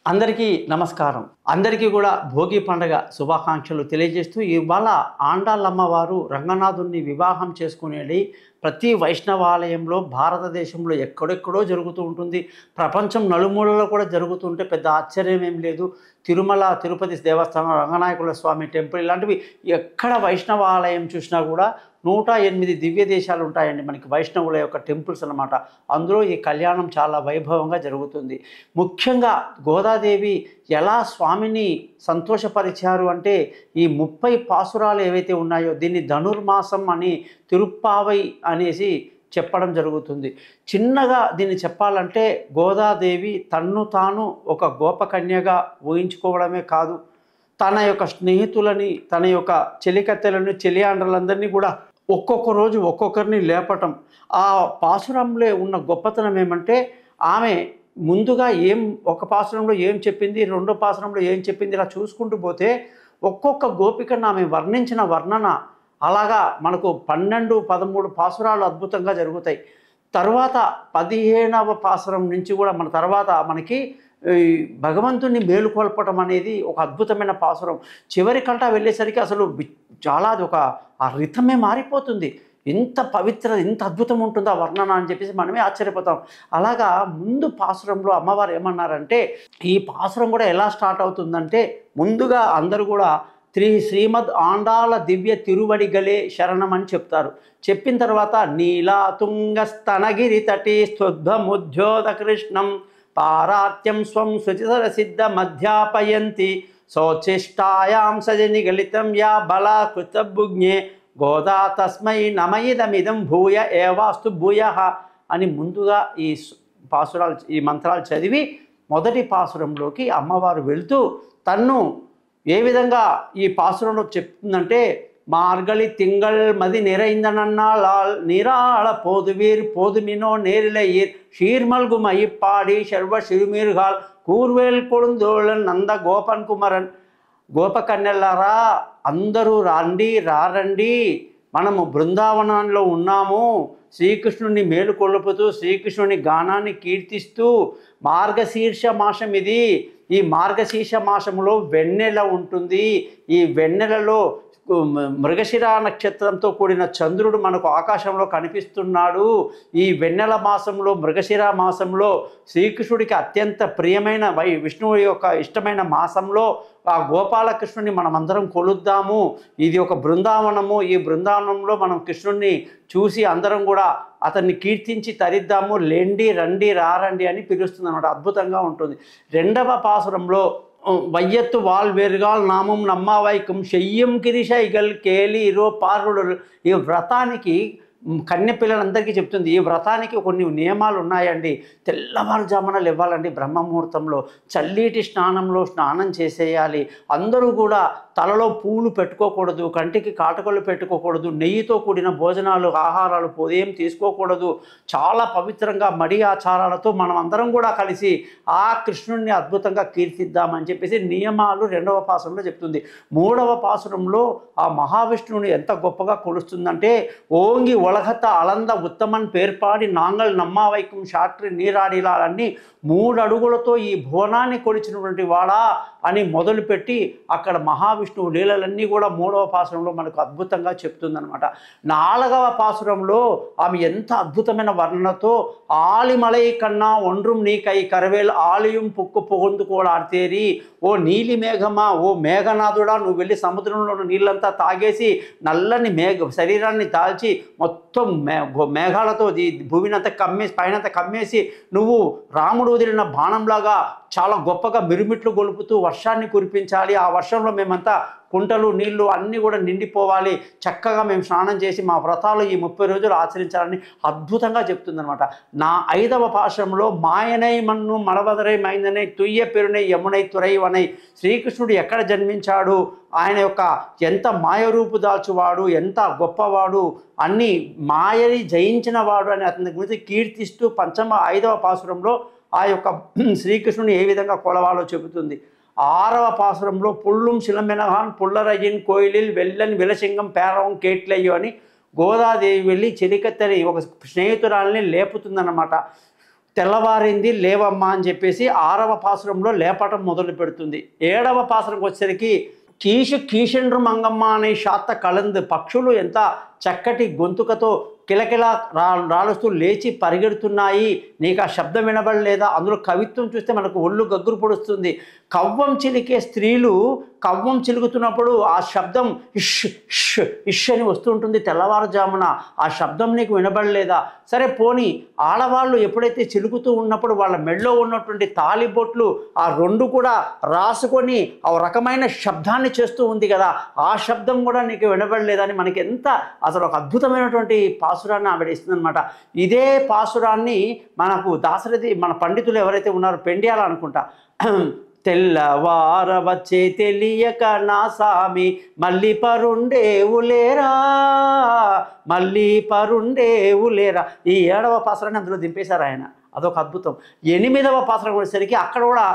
అందరికీ నమస్కారం. అందరికీ కూడా భోగి పండగ శుభాకాంక్షలు తెలియజేస్తూ ఇవాళ ఆండాళ్ళమ్మవారు రంగనాథుని వివాహం చేసుకునేది ప్రతి వైష్ణవాలయంలో భారతదేశంలో ఎక్కడెక్కడో జరుగుతూ ఉంటుంది. ప్రపంచం నలుమూలలో కూడా జరుగుతుంటే పెద్ద ఆశ్చర్యం ఏం లేదు. తిరుమల తిరుపతి దేవస్థానం, రంగనాయకుల స్వామి టెంపుల్ ఇలాంటివి ఎక్కడ వైష్ణవాలయం చూసినా కూడా 108 దివ్య దేశాలు ఉంటాయండి మనకి వైష్ణవుల యొక్క టెంపుల్స్ అన్నమాట. అందులో ఈ కళ్యాణం చాలా వైభవంగా జరుగుతుంది. ముఖ్యంగా గోదాదేవి ఎలా స్వామిని సంతోషపరిచారు అంటే ఈ 30 పాసురాలు ఏవైతే ఉన్నాయో దీన్ని ధనుర్మాసం అని తిరుప్పావై అనేసి చెప్పడం జరుగుతుంది. చిన్నగా దీన్ని చెప్పాలంటే గోదాదేవి తన్ను తాను ఒక గోపకన్యగా ఊహించుకోవడమే కాదు, తన యొక్క స్నేహితులని, తన యొక్క చెలికత్తెలను, చెలియాండ్రలందరినీ కూడా ఒక్కొక్క రోజు ఒక్కొక్కరిని లేపటం. ఆ పాసురంలో ఉన్న గొప్పతనం ఏమంటే ఆమె ముందుగా ఒక పాసురంలో ఏం చెప్పింది, రెండో పాసురంలో ఏం చెప్పింది, ఇలా చూసుకుంటూ పోతే ఒక్కొక్క గోపికను ఆమె వర్ణించిన వర్ణన అలాగా మనకు 12, 13 పాసురాలు అద్భుతంగా జరుగుతాయి. తర్వాత 15వ పాసురం నుంచి కూడా మన తర్వాత మనకి ఈ భగవంతుని మేలుకొల్పటం అనేది ఒక అద్భుతమైన పాసురం. చివరి కంటా వెళ్ళేసరికి అసలు చాలా అది ఒక ఆ రిథమే మారిపోతుంది. ఇంత పవిత్ర, ఇంత అద్భుతం ఉంటుందా వర్ణన అని చెప్పేసి మనమే ఆశ్చర్యపోతాం. అలాగా ముందు పాసురంలో అమ్మవారు ఏమన్నారంటే, ఈ పాసురం కూడా ఎలా స్టార్ట్ అవుతుందంటే ముందుగా అందరూ కూడా శ్రీమద్ ఆండాళ దివ్య తిరువడిగలే శరణం అని చెప్తారు. చెప్పిన తర్వాత నీలా తుంగస్తనగిరి తటి స్తుద్ధముద్యోత కృష్ణం పారాత్యం స్వం శుచిసర సిద్ధ మధ్యాపయంతి శోచిష్టాయాం సజని గలితం యా బలా కృతభుజ్ఞే గోదా తస్మై నమయిదమిదం భూయ ఏవాస్తు భూయ అని ముందుగా ఈ మంత్రాలు చదివి మొదటి పాసురంలోకి అమ్మవారు వెళ్తూ తన్ను ఏ విధంగా ఈ పాసురంలో చెప్తుందంటే, మార్గళి తింగళ్ మది நிறைந்தனன்னாளால் நீராள போதுவீர் போதுமினோ நேரிழையீர் ஷீர்மல்கு மயிப்பாடி சர்வ சிறுமீர்கால் కూర్వేల్ కొడుందోళన్ నంద గోపన్ కుమరన్. గోపకన్యలారా అందరూ రారండి, మనము బృందావనంలో ఉన్నాము. శ్రీకృష్ణుని మేలుకొల్పుతూ శ్రీకృష్ణుని గానాన్ని కీర్తిస్తూ మార్గశీర్ష మాసం ఇది. ఈ మార్గశీర్ష మాసంలో వెన్నెల ఉంటుంది. ఈ వెన్నెలలో మృగశిర నక్షత్రంతో కూడిన చంద్రుడు మనకు ఆకాశంలో కనిపిస్తున్నాడు. ఈ వెన్నెల మాసంలో, మృగశిర మాసంలో శ్రీకృష్ణుడికి అత్యంత ప్రియమైన విష్ణువు యొక్క ఇష్టమైన మాసంలో ఆ గోపాలకృష్ణుని మనమందరం కొలుద్దాము. ఇది ఒక బృందావనము. ఈ బృందావనంలో మనం కృష్ణుడిని చూసి అందరం కూడా అతన్ని కీర్తించి తరిద్దాము. లెండి, రండి, రారండి అని పిలుస్తుంది అన్నమాట. అద్భుతంగా ఉంటుంది. రెండవ పాసురంలో వైయత్తు వాల్ వేరుగాల్ నామం నమ్మావైకం షెయ్యం కిరిషైగల్ కేలి ఇరో పారుడు. ఈ వ్రతానికి కన్యపిల్లలందరికీ చెప్తుంది. ఈ వ్రతానికి కొన్ని నియమాలు ఉన్నాయండి. తెల్లవారుజామున లేవ్వాలండి, బ్రహ్మముహూర్తంలో చల్లీటి స్నానం చేసేయాలి. అందరూ కూడా తలలో పూలు పెట్టుకోకూడదు, కంటికి కాటుకలు పెట్టుకోకూడదు, నెయ్యితో కూడిన భోజనాలు, ఆహారాలు ఉదయం తీసుకోకూడదు. చాలా పవిత్రంగా మడి ఆచారాలతో మనం అందరం కూడా కలిసి ఆ కృష్ణుడిని అద్భుతంగా కీర్తిద్దామని చెప్పేసి నియమాలు రెండవ పాసురంలో చెప్తుంది. మూడవ పాసురంలో ఆ మహావిష్ణువుని ఎంత గొప్పగా కొలుస్తుందంటే, ఓంగి ఒలగత అలంద ఉత్తమన్ పేర్పాడి నాంగల్ నమ్మావైకం షాట్రి నీరాడిలాలన్నీ 3 అడుగులతో ఈ భువనాన్ని కొలిచినటువంటి వాడా అని మొదలుపెట్టి అక్కడ మహావిష్ణువు లీలలన్నీ కూడా 3వ పాసురంలో మనకు అద్భుతంగా చెప్తుందనమాట. 4వ పాసురంలో ఆమె ఎంత అద్భుతమైన వర్ణనతో ఆలిమలై కన్నా ఒండ్రుం నీకై కరవేల్ ఆలయం పుక్కు పొగొందు కూడా ఆడితేరి, ఓ నీలి మేఘమా, ఓ మేఘనాథుడా, నువ్వు వెళ్ళి సముద్రంలో నీళ్ళంతా తాగేసి నల్లని శరీరాన్ని దాల్చి మొత్తం మేఘాలతో భూమినంతా కమ్మేసి పైనంతా కమ్మేసి నువ్వు రాముడు వదిలిన బాణంలాగా చాలా గొప్పగా మిరుమిట్లు గొలుపుతూ వర్షాన్ని కురిపించాలి. ఆ వర్షంలో మేమంతా కుంటలు, నీళ్లు అన్నీ కూడా నిండిపోవాలి. చక్కగా మేము స్నానం చేసి మా వ్రతాలు ఈ 30 రోజులు ఆచరించాలని అద్భుతంగా చెప్తుందనమాట. 5వ పాశంలో మాయనై మన్ను మడవదరై మైందనై తుయ్య పెరునై యమునై తురైవనై, శ్రీకృష్ణుడు ఎక్కడ జన్మించాడు, ఆయన యొక్క ఎంత మాయరూపు దాల్చువాడు, ఎంత గొప్పవాడు, అన్ని మాయని జయించిన వాడు అని అతని గురించి కీర్తిస్తూ 5వ పాసురంలో ఆ యొక్క శ్రీకృష్ణుని ఏ విధంగా కొలవాలో చెబుతుంది. 6వ పాసురంలో పుల్లుం శిలమెనగాన్ పుల్లరయ్యన్ కోయిలిల్ వెల్లన్ విలసింగం పేరవం కేట్లయ్యో అని గోదాదేవి వెళ్ళి చెలికత్తెని ఒక స్నేహితురాలని లేపుతుందన్నమాట. తెల్లవారింది లేవమ్మా అని చెప్పేసి 6వ పాసురంలో లేపటం మొదలు పెడుతుంది. 7వ పాసురంకి వచ్చేసరికి కీషెండ్రు మంగమ్మ అనే శాత కలంద్ పక్షులు ఎంత చక్కటి గొంతుకతో కిలకిల రాలుస్తూ లేచి పరిగెడుతున్నాయి, నీకు ఆ శబ్దం వినబడలేదా? అందులో కవిత్వం చూస్తే మనకు ఒళ్ళు గగ్గురు పొడుస్తుంది. కవ్వం చిలికే స్త్రీలు కవ్వం చిలుకుతున్నప్పుడు ఆ శబ్దం ఇష్ ఇష్ ఇష్ అని వస్తుంటుంది తెల్లవారుజామున. ఆ శబ్దం నీకు వినబడలేదా? సరే పోనీ ఆడవాళ్ళు ఎప్పుడైతే చిలుకుతూ ఉన్నప్పుడు వాళ్ళ మెడలో ఉన్నటువంటి తాళిబొట్లు ఆ 2 కూడా రాసుకొని ఆ రకమైన శబ్దాన్ని చేస్తూ ఉంది కదా, ఆ శబ్దం కూడా నీకు వినబడలేదని మనకి ఎంత అసలు ఒక అద్భుతమైనటువంటి పాసురాన్ని ఆవిడ ఇస్తుందన్నమాట. ఇదే పాసురాన్ని మనకు దాశరథి మన పండితులు ఎవరైతే ఉన్నారో పెండ్యాల అనుకుంటా, తెల్లవార వచ్చే తెలియక నా సామి మళ్ళీ పరుండేవులేరా మళ్ళీ పరుండేవులేరా, ఈ 7వ పాసురాన్ని అందులో దింపేశారు ఆయన. అదొక అద్భుతం. 8వ పాసురం వచ్చేసరికి అక్కడ కూడా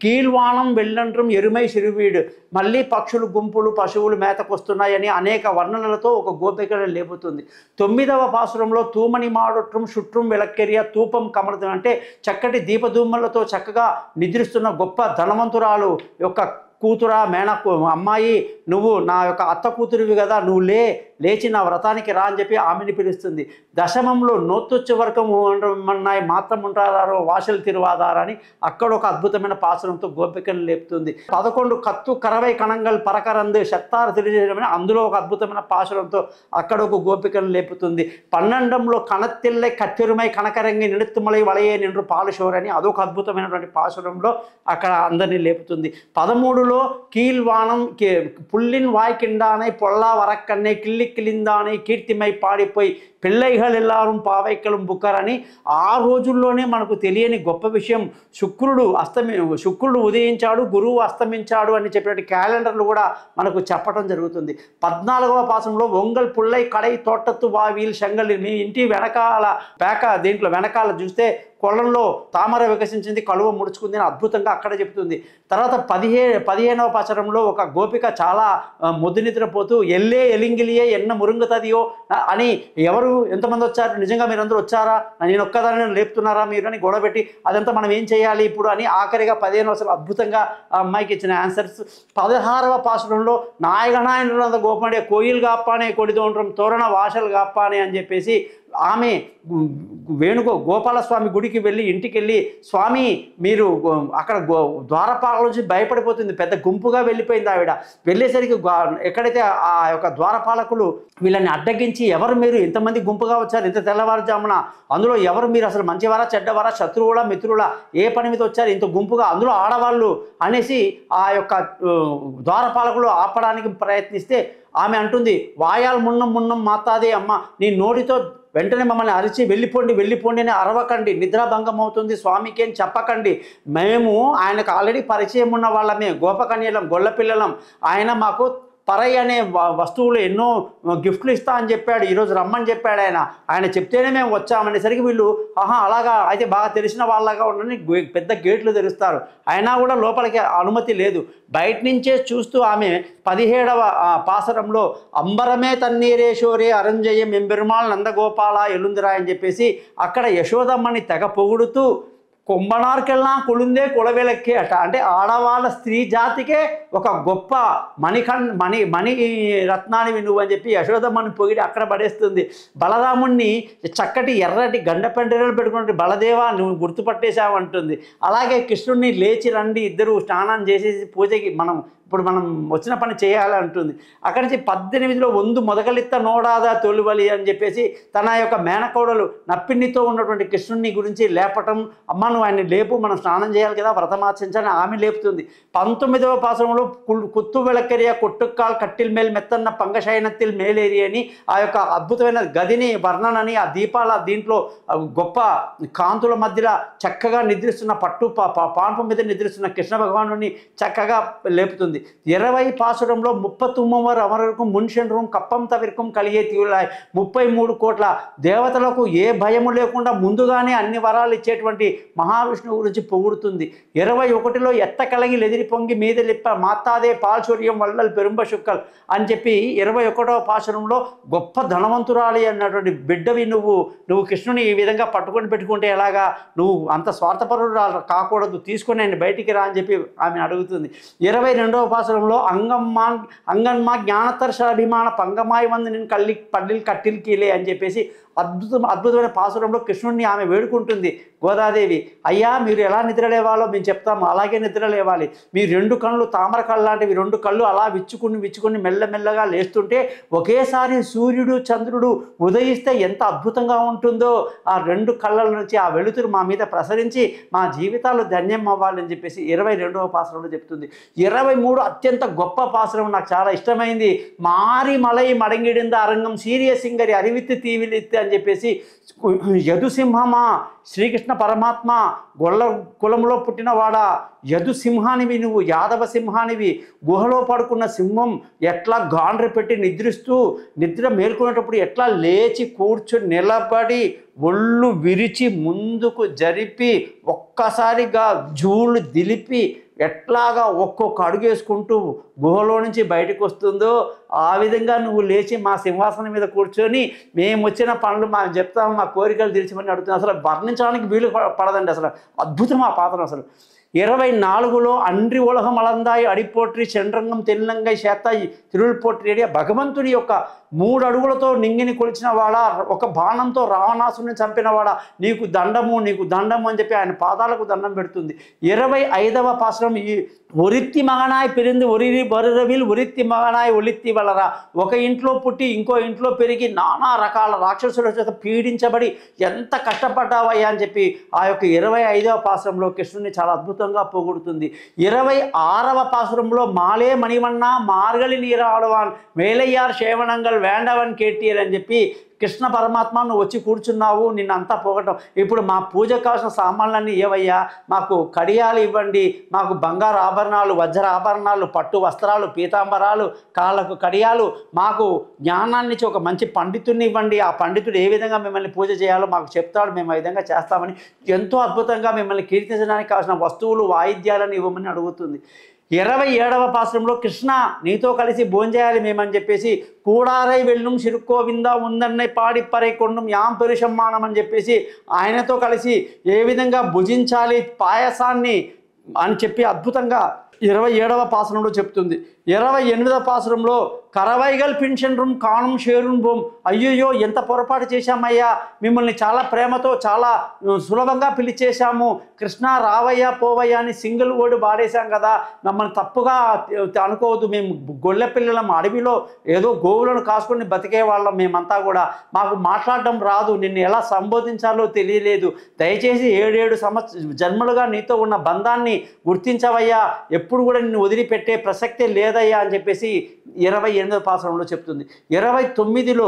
కీల్వాణం వెళ్ళంట్రం ఎరుమై సిరువీడు, మళ్ళీ పక్షులు గుంపులు పశువులు మేతకు వస్తున్నాయని అనేక వర్ణనలతో ఒక గోపికను లేపుతుంది. 9వ పాసురంలో తూమని మాడొట్రం శుట్రం వెలక్కెరియ తూపం కమలతం అంటే చక్కటి దీపధూమలతో చక్కగా నిద్రిస్తున్న గొప్ప ధనవంతురాలు యొక్క కూతురా మేనకు అమ్మాయి, నువ్వు నా యొక్క అత్త కూతురివి కదా, నువ్వు లేచి నా వ్రతానికి రా అని చెప్పి ఆమెని పిలుస్తుంది. దశమంలో నోత్తొచ్చే వరకు మన్నాయి మాత్రం ఉంటారో వాసలు తిరువాదారని అక్కడ ఒక అద్భుతమైన పాసురంతో గోపికను లేపుతుంది. 11 కత్తు కరవై కణంగల్ పరకరందు శక్తారు తెలియజేయమని అందులో ఒక అద్భుతమైన పాసురంతో అక్కడ ఒక గోపికను లేపుతుంది. 12లో కణత్తిల్లై కత్తెరుమై కనకరంగి నిలుత్తుమలై వలయే నిండ్రు పాలుషోరని అదొక అద్భుతమైనటువంటి పాసురంలో అక్కడ అందరినీ లేపుతుంది. 13లో కీల్వాణం పుల్లిన్ వాయ్ కిండానై పొల్లా వరక్కన్నే కిల్లిక్కిలిందానై కీర్తిమై పాడిపోయి పిల్లైகள் எல்லாரும் పావైకలం బుక్కరని ఆ రోజుల్లోనే మనకు తెలియని గొప్ప విషయం, శుక్రుడు ఉదయించాడు గురువు అస్తమించాడు అని చెప్పినట్టు క్యాలెండర్లు కూడా మనకు చెప్పడం జరుగుతుంది. 14వ పాసంలో ఒంగల్ పుల్లై కడై తోటత్తు వావీల్ శంగలి, మీ ఇంటి వెనకాల దీంట్లో వెనకాల చూస్తే కొలంలో తామర వికసించింది కలువ ముడుచుకుంది అని అద్భుతంగా అక్కడ చెప్తుంది. తర్వాత 15వ పాచరంలో ఒక గోపిక చాలా ముద్దు నిద్రపోతూ ఎల్లే ఎలింగిలియే ఎన్న మురుంగతదియో అని, ఎవరు ఎంతమంది వచ్చారు, నిజంగా మీరందరూ వచ్చారా, నేను ఒక్కదాన్ని లేపుతున్నారా మీరు అని గొడవపెట్టి అదంతా మనం ఏం చేయాలి ఇప్పుడు అని ఆఖరిగా 15వ అసలు అద్భుతంగా ఆ అమ్మాయికి ఇచ్చిన ఆన్సర్స్. 16వ పాసురంలో నాయగనాయన గోపండే కోయిల్ గాప్పానే కొడిదోండ్రం తోరణ వాషలు గాప్పానే అని చెప్పేసి ఆమె గోపాలస్వామి గుడికి వెళ్ళి ఇంటికి వెళ్ళి, స్వామి మీరు అక్కడ ద్వారపాల నుంచి భయపడిపోతుంది, పెద్ద గుంపుగా వెళ్ళిపోయింది ఆవిడ. వెళ్ళేసరికి ఎక్కడైతే ఆ యొక్క ద్వారపాలకులు వీళ్ళని అడ్డగించి, ఎవరు మీరు ఇంతమంది గుంపుగా వచ్చారు ఇంత తెల్లవారుజామున, అందులో ఎవరు మీరు అసలు మంచివారా చెడ్డవారా శత్రువులా మిత్రులా ఏ పని మీద వచ్చారు ఇంత గుంపుగా, అందులో ఆడవాళ్ళు అనేసి ఆ యొక్క ద్వారపాలకులు ఆపడానికి ప్రయత్నిస్తే ఆమె అంటుంది, వాయాలు మున్నం మాతాదే అమ్మ, నీ నోటితో వెంటనే మమ్మల్ని అరిచి వెళ్ళిపోండి అని అరవకండి, నిద్రాభంగం అవుతుంది స్వామికి అని చెప్పకండి, మేము ఆయనకు ఆల్రెడీ పరిచయం ఉన్న వాళ్ళమే, గోపకన్యలం గొల్లపిల్లలం, ఆయన మాకు పరై అనే వస్తువులు ఎన్నో గిఫ్ట్లు ఇస్తా అని చెప్పాడు, ఈరోజు రమ్మని చెప్పాడు ఆయన చెప్తేనే మేము వచ్చామనేసరికి వీళ్ళు అలాగా అయితే బాగా తెలిసిన వాళ్ళగా ఉండని పెద్ద గేట్లు తెరుస్తారు. అయినా కూడా లోపలికి అనుమతి లేదు. బయట నుంచే చూస్తూ ఆమె 17వ పాసరంలో అంబరమే తన్నీరేశోరే అరంజయం ఎంబెరుమాల్ నందగోపాల ఎలుందిరా అని చెప్పేసి అక్కడ యశోదమ్మని తెగ పొగుడుతూ కొంబనార్కెళ్ళా కొలుందే కులవెలక్కే అట, అంటే ఆడవాళ్ళ స్త్రీ జాతికే ఒక గొప్ప మణి రత్నానివి నువ్వు అని చెప్పి యశోదమ్మని పొగిడి అక్కడ పడేస్తుంది. బలరాముణ్ణి చక్కటి ఎర్రటి గండపెండలు పెట్టుకున్నట్టు బలదేవా నువ్వు గుర్తుపట్టేశావు అంటుంది. అలాగే కృష్ణుడిని లేచి రండి ఇద్దరు స్నానం చేసేసి పూజకి ఇప్పుడు మనం వచ్చిన పని చేయాలి అంటుంది. అక్కడి నుంచి 18లో వందు మొదగలిత్త నోడాదా తొలివలి అని చెప్పేసి తన యొక్క మేనకోడలు నప్పిన్నితో ఉన్నటువంటి కృష్ణుని గురించి లేపటం, అమ్మ నువ్వు ఆయన్ని లేపు మనం స్నానం చేయాలి కదా వ్రతమాచరించాలని ఆమె లేపుతుంది. 19వ పాసంలో కుత్తు వెలక్కెరియ కొట్టుక్కాల్ కట్టిల్ మేల్ మెత్తన్న పంగశయనత్తిల్ మేలేరి అని ఆ యొక్క అద్భుతమైన గదిని వర్ణనని ఆ దీపాల దీంట్లో గొప్ప కాంతుల మధ్యలో చక్కగా నిద్రిస్తున్న పాన్పు మీద నిద్రిస్తున్న కృష్ణ భగవానుని చక్కగా లేపుతుంది. చెప్తుంది. 20 పాసురంలో 39 అమరరుக்கும் మున్షెండ్రుం కప్పం తవిర్కం కలిగే తీవులాయ్ 33 కోట్ల దేవతలకు ఏ భయము లేకుండా ముందుగానే అన్ని వరాలు ఇచ్చేటువంటి మహావిష్ణువు గురించి పొగుడుతుంది. 21లో ఎత్త కలగి ఎదిరి పొంగి మీద లిప్ప మాతాదే పాల్చూర్యం వల్లలు పెరుంబ శుక్కల్ అని చెప్పి 21వ పాసురంలో గొప్ప ధనవంతురాలి అన్నటువంటి బిడ్డవి నువ్వు కృష్ణుని ఈ విధంగా పట్టుకొని పెట్టుకుంటే ఎలాగా, నువ్వు అంత స్వార్థపరుడు కాకూడదు, తీసుకొని ఆయన బయటికి రా అని చెప్పి ఆమె అడుగుతుంది. 22వ పాసురంలో అంగన్మా జ్ఞానతర్షాభిమాన పంగమాయి మంది నేను పల్లిల్ కట్టిల్ కీలే అని చెప్పేసి అద్భుతమైన పాసురంలో కృష్ణుడిని ఆమె వేడుకుంటుంది. గోదాదేవి, అయ్యా మీరు ఎలా నిద్రలేవాలో మేము చెప్తాము, అలాగే నిద్రలేవాలి. మీ 2 కళ్ళు తామర కళ్ళు లాంటివి, 2 కళ్ళు అలా విచ్చుకుని మెల్లమెల్లగా లేస్తుంటే ఒకేసారి సూర్యుడు చంద్రుడు ఉదయిస్తే ఎంత అద్భుతంగా ఉంటుందో ఆ 2 కళ్ళ నుంచి ఆ వెలుతురు మా మీద ప్రసరించి మా జీవితాలు ధన్యం అవ్వాలని చెప్పేసి 22వ పాసురంలో చెప్తుంది. 23 అత్యంత గొప్ప పాసురం, నాకు చాలా ఇష్టమైంది. మారి మలై మడంగిడింద అరంగం సీరియ సింగరి అరివిత్తి తీవిలిత్తి అని చెప్పేసి యదుసింహమా శ్రీకృష్ణ పరమాత్మ గొల్ల కులంలో పుట్టినవాడా, యదు సింహానివి నువ్వు, యాదవ సింహానివి. గుహలో పడుకున్న సింహం ఎట్లా గాండ్రి పెట్టి నిద్ర మేల్కొనేటప్పుడు ఎట్లా లేచి కూర్చొని నిలబడి ఒళ్ళు విరిచి ముందుకు జరిపి ఒక్కసారిగా జూళ్ళు దిలిపి ఎట్లాగా ఒక్కొక్క అడుగు వేసుకుంటూ గుహలో నుంచి బయటకు వస్తుందో ఆ విధంగా నువ్వు లేచి మా సింహాసనం మీద కూర్చొని మేము వచ్చిన పనులు మేము చెప్తాము, మా కోరికలు తీర్చమని అడుగుతున్నాం. అసలు వర్ణించడానికి వీలు పడదండి, అసలు అద్భుతం ఆ పాత్ర. అసలు 24లో அன்றி உலகம் அளந்தாய் అడిపోట్రి చండ్రంగం తెల్లంగై చేతాయి తిరుల్ పోట్రి భగవంతుని యొక్క 3 అడుగులతో నింగిని కొలిచిన వాడా, ఒక బాణంతో రావణాసుని చంపినవాడా, నీకు దండము అని చెప్పి ఆయన పాదాలకు దండం పెడుతుంది. 25వ పాసురం ఈ ఒరిత్తి మగనాయ్ పెరింది ఒరిరవిల్ ఒరిత్తి మగనాయ్ ఒలిత్తి వలరా, ఒక ఇంట్లో పుట్టి ఇంకో ఇంట్లో పెరిగి నానా రకాల రాక్షసుల చేత పీడించబడి ఎంత కష్టపడ్డావయ్యా అని చెప్పి ఆ యొక్క 25వ పాసురంలో కృష్ణుని చాలా అద్భుతంగా పొగుడుతుంది. 26వ పాసురంలో మాలే మణివన్నా మార్గలి నీరాడవాన్ వేలయ్యార్ శేవనంగల్ వేండవన్ కేటీఎల్ అని చెప్పి కృష్ణ పరమాత్మ నువ్వు వచ్చి కూర్చున్నావు, నిన్నంతా పోగటం. ఇప్పుడు మా పూజకు కావాల్సిన సామాన్లన్నీ ఏవయ్యా, మాకు కడియాలు ఇవ్వండి, మాకు బంగారు ఆభరణాలు వజ్ర ఆభరణాలు పట్టు వస్త్రాలు పీతాంబరాలు కాళ్ళకు కడియాలు, మాకు జ్ఞానాన్ని ఇచ్చి ఒక మంచి పండితుడిని ఇవ్వండి, ఆ పండితుడు ఏ విధంగా మిమ్మల్ని పూజ చేయాలో మాకు చెప్తాడు, మేము ఆ విధంగా చేస్తామని ఎంతో అద్భుతంగా మిమ్మల్ని కీర్తించడానికి కావాల్సిన వస్తువులు వాయిద్యాలను ఇవ్వమని అడుగుతుంది. 27వ పాసురంలో కృష్ణ నీతో కలిసి భోంచేయాలి మేమని చెప్పేసి కూడారై వెళ్ళుం చిరుకోవిందా ఉందన్నై పాడి పరై కొండం యాం పెరుషమ్మానం అని చెప్పేసి ఆయనతో కలిసి ఏ విధంగా భుజించాలి పాయసాన్ని అని చెప్పి అద్భుతంగా 27వ పాసురంలో చెప్తుంది. 28వ పాసురంలో కరవైగల్ పింఛన్ కాణం షేరున్ బోమ్, అయ్యయ్యో ఎంత పొరపాటు చేశామయ్యా, మిమ్మల్ని చాలా ప్రేమతో చాలా సులభంగా పిలిచేశాము, కృష్ణ రావయ్యా పోవయ్యా అని సింగిల్ వర్డ్ వాడేశాం కదా, మమ్మల్ని తప్పుగా అనుకోవద్దు, మేము గొల్లె పిల్లలం, అడవిలో ఏదో గోవులను కాసుకొని బతికే వాళ్ళం మేమంతా కూడా, మాకు మాట్లాడడం రాదు, నిన్ను ఎలా సంబోధించాలో తెలియలేదు, దయచేసి 7 జన్మలుగా నీతో ఉన్న బంధాన్ని గుర్తించవయ్యా, ఎప్పుడు కూడా నిన్ను వదిలిపెట్టే ప్రసక్తే లేదయ్యా అని చెప్పేసి 28వ పాసురంలో చెప్తుంది. 29లో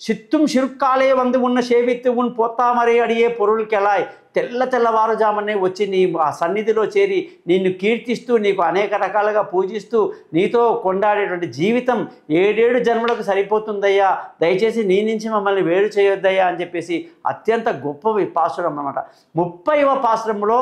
చిత్తుం చిరుక్కాలే వంది ఉన్న సేవిత్తు ఉన్ పోతామరే అడిగే పొరులకెలాయ్, తెల్లవారుజామునే వచ్చి నీ ఆ సన్నిధిలో చేరి నిన్ను కీర్తిస్తూ నీకు అనేక రకాలుగా పూజిస్తూ నీతో కొండాడేటువంటి జీవితం 7 జన్మలకు సరిపోతుందయ్యా, దయచేసి నీ నుంచి మమ్మల్ని వేరు చేయొద్దయ్యా అని చెప్పేసి అత్యంత గొప్ప పాసురం అన్నమాట. 30వ పాసురంలో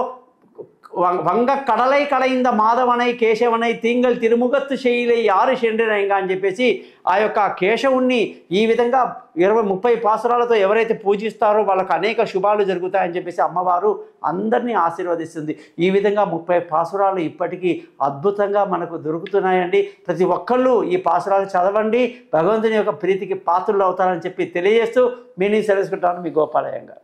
వంగ కడలై కడయింద మాధవనై కేశవనై తింగల్ తిరుముగత్తు శైలై 6 షెండ్రినైగా అని చెప్పేసి ఆ యొక్క కేశవుణ్ణి ఈ విధంగా 20-30 పాసురాలతో ఎవరైతే పూజిస్తారో వాళ్ళకు అనేక శుభాలు జరుగుతాయని చెప్పేసి అమ్మవారు అందరినీ ఆశీర్వదిస్తుంది. ఈ విధంగా 30 పాసురాలు ఇప్పటికీ అద్భుతంగా మనకు దొరుకుతున్నాయండి. ప్రతి ఒక్కళ్ళు ఈ పాసురాలు చదవండి, భగవంతుని యొక్క ప్రీతికి పాత్రులు అవుతారని చెప్పి తెలియజేస్తూ మీ నీ సెలవుకుంటాను, మీ గోపాలయ్య గారు.